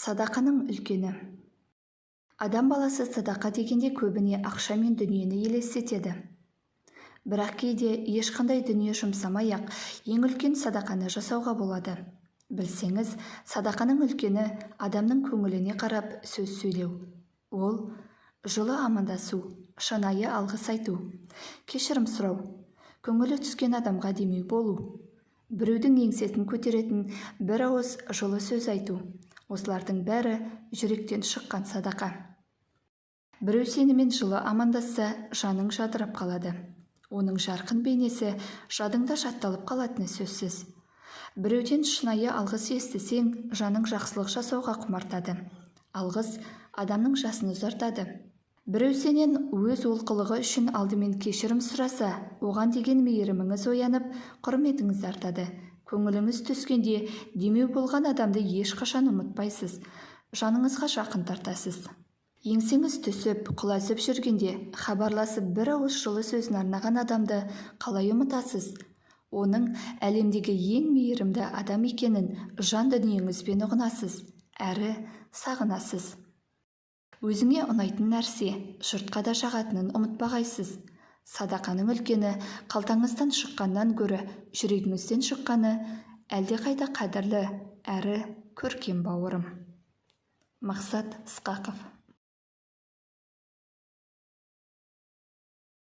Садақаның үлкені. Адам баласы садақа дегенде көбіне ақша мен дүниені елестетеді. Бірақ кейде ешқандай дүние жұмсамай-ақ ең үлкен садақаны жасауға болады. Білсеңіз, садақаның үлкені адамның көңіліне қарап сөз сөйлеу. Ол жылы амандасу, шынайы алғыс айту, кешірім сұрау, көңілі түскен адамға демеу болу, біреудің еңсесін көтеретін бір ауыз жылы сөз айту. Осылардың бәрі жүректен шыққан садақа. Біреу сенімен жылы амандасса, жаның жадырап қалады. Оның жарқын бейнесі жадыңда жатталып қалатыны сөзсіз. Біреуден шынайы алғыс естісең, жаның жақсылық жасауға құмартады. Алғыс адамның жасын ұзартады. Біреу сенен өз олқылығы үшін алдымен кешірім сұраса, оған деген мейіріміңіз оянып, құрметіңіз артады. Көңіліңіз түскенде демеу болған адамды ешқашан ұмытпайсыз, жаныңызға жақын тартасыз. Еңсеңіз түсіп, құлазып жүргенде хабарласып бір ауыз жылы сөзін арнаған адамды қалай ұмытасыз? Оның әлемдегі ең мейірімді адам екенін жан дүниеңізбен ұғынасыз, әрі сағынасыз. Өзіңе ұнайтын нәрсе, жұртқа да жағатынын ұмытпағайсыз. Садақаның үлкені қалтаңыздан шыққаннан гөрі жүрегіңізден шыққаны әлдеқайда қадірлі әрі көркем бауырым. Мақсат Ысқақов.